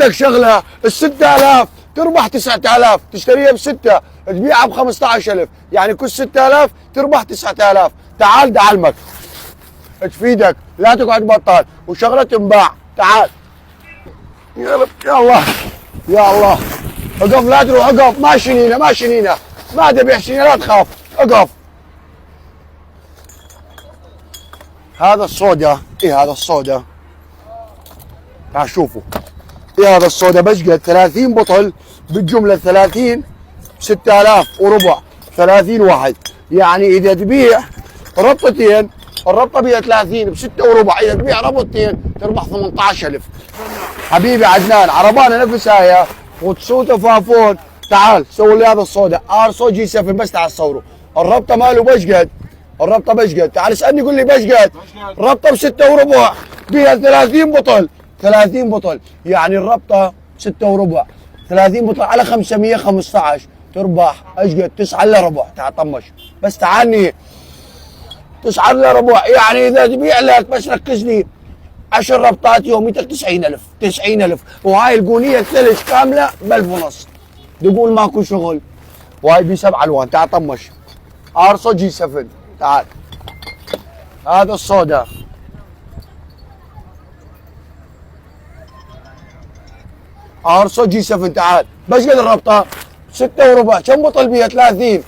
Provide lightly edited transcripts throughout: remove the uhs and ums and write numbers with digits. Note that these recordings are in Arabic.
لك شغله، ال 6000 تربح 9000، تشتريها ب6 تبيعها ب 15000، يعني كل 6000 تربح 9000. تعال دعلمك تفيدك، لا تقعد بطال وشغله تنباع. تعال يا رب، يا الله يا الله. اقف لا تروح، اقف، ما شنينه ما شنينه، ما تبيع شنينه، لا تخاف، اقف. هذا الصودا، ايه هذا الصودا، تعال شوفوا. ايه هذا الصودا بشقد 30 بطل بالجمله، 30 6000 وربع، 30 واحد. يعني اذا تبيع ربطتين، الربطه بيها 30 ب 6 وربع، اذا تبيع ربطتين تربح 18000. حبيبي عدنان، عربانه نفس هاي وتسوته فافون. تعال سوي لي هذا الصودا ارسو جي 7 بس، تعال صوره. الربطه ماله بشقد، الربطه بشقد، تعال اسالني قول لي بشقد. ربطه ب 6 وربع بيها 30 بطل، 30 بطل، يعني الربطه 6 وربع، 30 بطل على 515 تربح اشقد 9 الا ربع. تعال طمش بس، تعالني 9 الا ربع. يعني اذا تبيع لك بس ركز لي 10 ربطات يوميتك 90000، 90000. وهاي القونيه الثلج كامله ب 1500. تقول ماكو شغل، وهاي ب7 الوان. تعال طمش ارسو جي 7. تعال هذا الصودا ارسو جي 7. تعال بس قد الربطه 6 وربع، كم بطل بيها 30.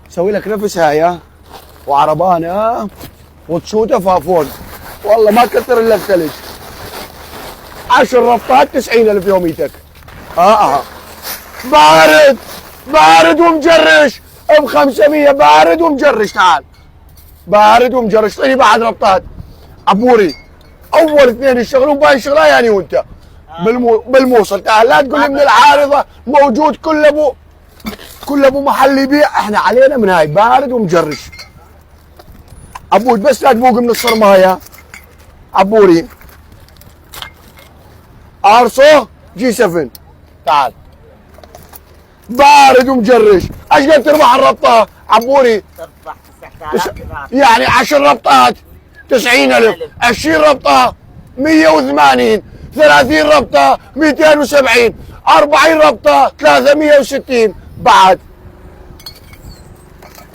سوي لك نفس هاي وعربانه وتشوته فافون، والله ما كثر الا الثلج. 10 ربطات 90000 يوميتك. بارد بارد ومجرش ب 500، بارد ومجرش. تعال بارد ومجرش. طيب بعد ربطات عبوري، اول اثنين يشتغلون باي شغله يعني وانت بالموصل. تعال لا تقول لي من العارضه موجود، كل ابو محل يبيع، احنا علينا من هاي بارد ومجرش. عبود بس لا تبوق من الصرمايه. عبوري ارسو جي 7. تعال بارد ومجرش. ايش قد تربح الربطه عبوري؟ تربح 9000 دينار، يعني 10 ربطات 90000، 20 ربطه 180، 30 ربطه 270، 40 ربطه 360. بعد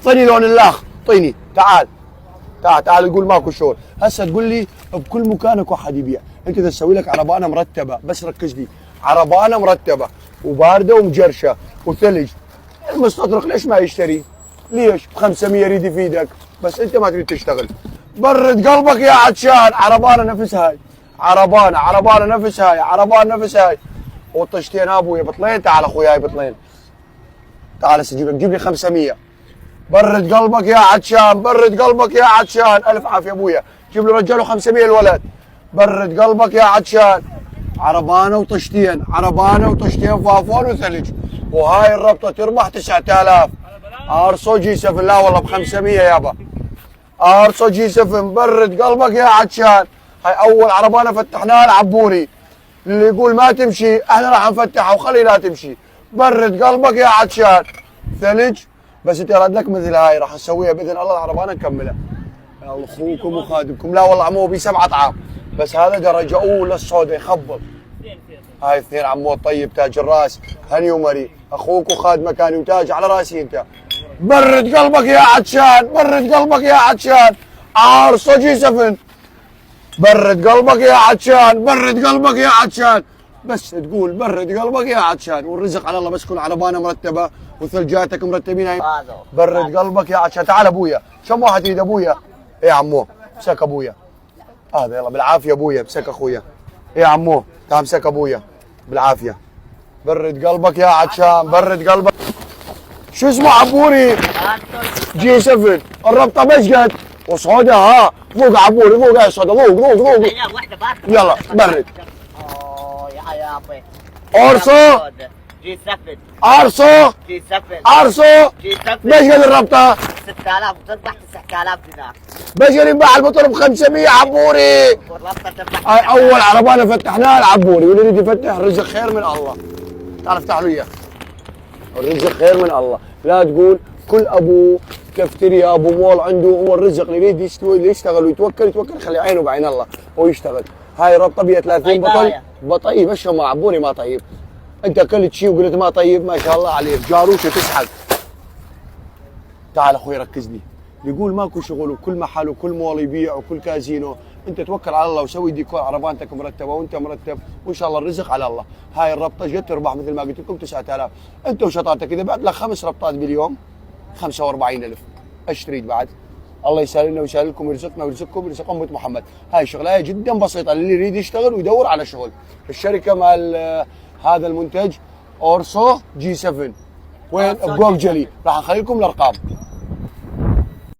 طيني لون الاخ، طيني. تعال تعال تعال قول ماكو شغل. هسه تقول لي بكل مكان اكو احد يبيع، انت تسوي لك عربانه مرتبه، بس ركز لي، عربانه مرتبه وبارده ومجرشه وثلج. المستطرق ليش ما يشتري؟ ليش؟ ب 500 يريد يفيدك، بس انت ما تريد تشتغل. برد قلبك يا عطشان. عربانه نفس هاي، عربانه نفس هاي، عربانه نفس هاي. وطشتين ابويا بطلين. تعال اخوياي بطلين، تعال هسه جيب لي 500. برد قلبك يا عطشان، برد قلبك يا عطشان. الف عافيه ابويا. جيب له رجاله 500 الولد. برد قلبك يا عطشان. عربانه وطشتين، عربانه وطشتين فافون وثلج. وهاي الربطه تربح 9000. ارسو جي 7. لا والله ب 500 يابا. ارسو جي 7. برد قلبك يا عطشان. هاي اول عربانه فتحناها العبوري. اللي يقول ما تمشي احنا راح نفتحها وخلي لا تمشي. برد قلبك يا عطشان. ثلج بس انت راد لك مثل هاي راح نسويها باذن الله العربانه نكملها. اخوكم وخادمكم. لا والله عمو بي 7 اطعام، بس هذا درجه اولى الصودا يخبل. هاي اثنين عمو الطيب تاج الراس، هني ومري، اخوك وخادمك كان وتاج على راسي انت. برد قلبك يا عطشان، برد قلبك يا عطشان. ارسو جي 7. برد قلبك يا عطشان، برد قلبك يا عطشان. بس تقول برد قلبك يا عطشان، والرزق على الله، بس كل عربانه مرتبه وثلجاتك مرتبين. هاي برد قلبك يا عطشان. تعال ابويا، كم واحد يريد ابويا؟ ايه عمو مسك ابويا. هذا يلا بالعافيه ابويا، مسك اخويا. ايه عمو تعال مسك ابويا بالعافيه. برد قلبك يا عطشان، برد قلبك. شو اسمه عبوري؟ جي 7. الربطه مشقد وصودا. ها فوق عبوري، فوق يا صودا، فوق. يلا برد. يا حياتي. ارسو جي 7. ارسو جي 7. ارسو. جي 7. مشقد الربطه 6000 وتربح 9000 دينار. مشقد ينباع البطل ب 500 عبوري. والربطه تربح. هاي اول عربانه فتحناها العبوري، واللي يريد يفتح الرزق خير من الله. تعال افتح له اياه، الرزق خير من الله. لا تقول كل ابو كافتيريا ابو مول عنده هو الرزق، اللي يريد يشتغل ويتوكل يتوكل، خلي عينه بعين الله ويشتغل. هاي ربطه بيها 30 بطل. طيباية. بطيب ايش هم عبوني ما طيب. انت اكلت شيء وقلت ما طيب، ما شاء الله عليك جاروشه تسحق. تعال اخوي ركز لي. يقول ماكو شغل وكل محل وكل مول يبيع وكل كازينو، انت توكل على الله وسوي ديكور عربانتك مرتبه وانت مرتب وان شاء الله الرزق على الله. هاي الربطه جت تربح مثل ما قلت لكم 9000. انت وشطارتك اذا بعت لك 5 ربطات باليوم 45,000. ايش تريد بعد؟ الله يسهل لنا ويسهل لكم ويرزقنا ويرزقكم ويرزق امه محمد. هاي شغله جدا بسيطه للي يريد يشتغل ويدور على شغل. الشركه مال هذا المنتج اورسو جي 7 وين؟ أورسو بجوج جي 7. جلي. راح نخلي لكم الارقام.